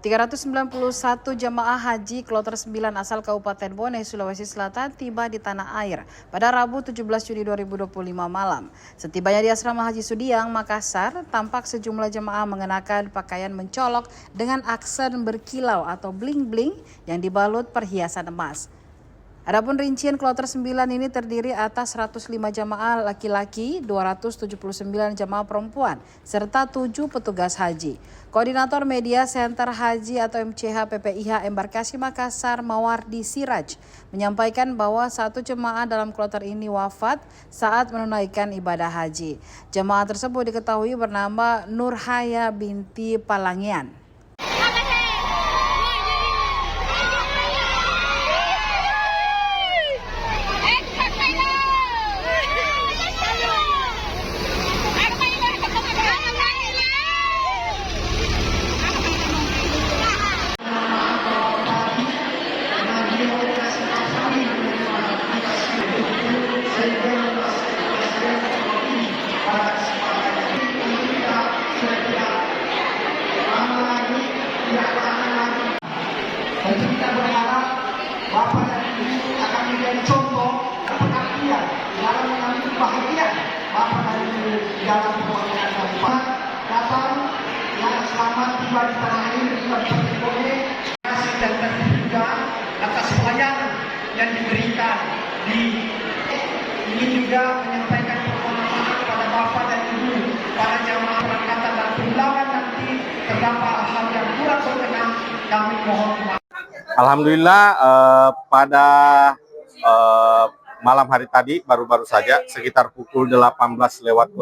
391 jamaah haji kloter 9 asal Kabupaten Bone, Sulawesi Selatan tiba di tanah air pada Rabu 17 Juni 2025 malam. Setibanya di Asrama Haji Sudiang, Makassar, tampak sejumlah jamaah mengenakan pakaian mencolok dengan aksen berkilau atau bling-bling yang dibalut perhiasan emas. Adapun rincian kloter 9 ini terdiri atas 105 jamaah laki-laki, 279 jamaah perempuan, serta 7 petugas haji. Koordinator Media Center Haji atau MCH PPIH Embarkasi Makassar, Mawardi Siraj, menyampaikan bahwa satu jemaah dalam kloter ini wafat saat menunaikan ibadah haji. Jemaah tersebut diketahui bernama Nurhaya binti Palangian. Tentu kita berharap Bapak dan Ibu akan menjadi contoh pengabdian dalam mengambil bahagia Bapak dan Ibu dalam perwakilan Bapak datang yang selamat tiba di tanah air di Kabupaten Bone dan terduga atas pelayanan yang diberikan ini juga menyampaikan permohonan maaf kepada Bapak dan Ibu, para jamaah perangkatan dan pulangan nanti terdapat hal yang kurang berkenan, kami mohon maaf. Alhamdulillah pada malam hari tadi baru-baru saja sekitar pukul 18.06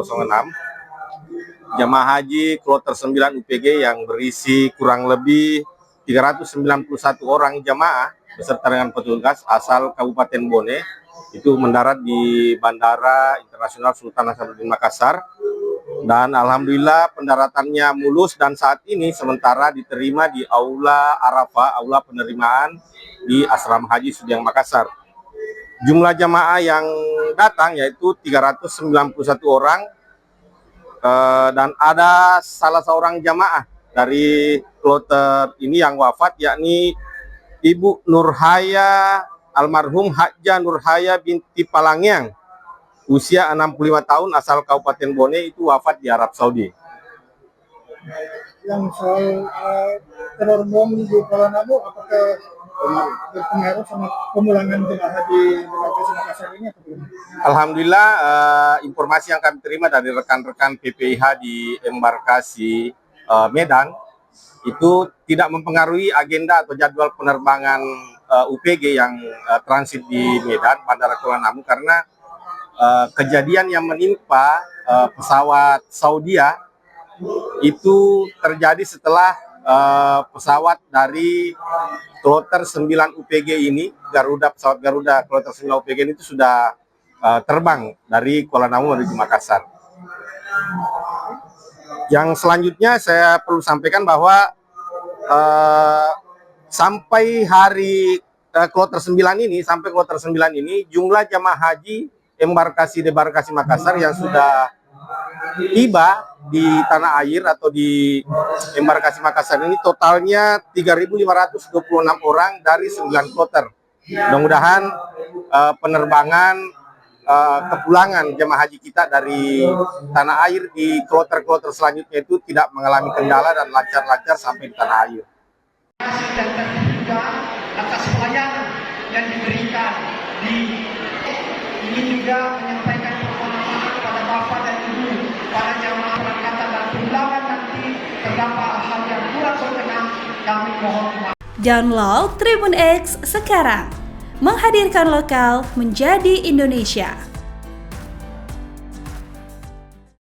jemaah haji kloter 9 UPG yang berisi kurang lebih 391 orang jemaah beserta dengan petugas asal Kabupaten Bone itu mendarat di Bandara Internasional Sultan Hasanuddin Makassar. Dan alhamdulillah pendaratannya mulus dan saat ini sementara diterima di Aula Arafah, aula penerimaan di Asrama Haji Sudiang Makassar. Jumlah jamaah yang datang yaitu 391 orang dan ada salah seorang jamaah dari kloter ini yang wafat yakni Ibu Nurhaya almarhum Hajjah Nurhaya binti Palangian, usia 65 tahun asal Kabupaten Bone itu wafat di Arab Saudi. Yang soal teror bom di Kuala Namu, apakah berpengaruh sama pemulangan jemaah haji Embarkasi Makassar ini atau belum? Alhamdulillah informasi yang kami terima dari rekan-rekan PPIH di Embarkasi Medan itu tidak mempengaruhi agenda atau jadwal penerbangan UPG yang transit di Medan, Bandara Kuala Namu, karena kejadian yang menimpa pesawat Saudia itu terjadi setelah pesawat dari kloter 9 UPG ini, pesawat Garuda kloter 9 UPG ini itu sudah terbang dari Kuala Namu menuju Makassar. Yang selanjutnya saya perlu sampaikan bahwa sampai hari kloter 9 ini jumlah jamaah haji Embarkasi Debarkasi Makassar yang sudah tiba di tanah air atau di Embarkasi Makassar ini totalnya 3.526 orang dari 9 kloter. Mudah-mudahan penerbangan kepulangan jemaah haji kita dari tanah air di kloter-kloter selanjutnya itu tidak mengalami kendala dan lancar-lancar sampai di tanah air. Dan terduga atas pelayanan yang diberikan ini juga menyampaikan permohonan maaf kepada Bapak dan Ibu, para jamaah perangkatan dan pulangan nanti terdapat hal yang kurang berkenan, kami mohon maaf. Download Tribun X sekarang, menghadirkan lokal menjadi Indonesia.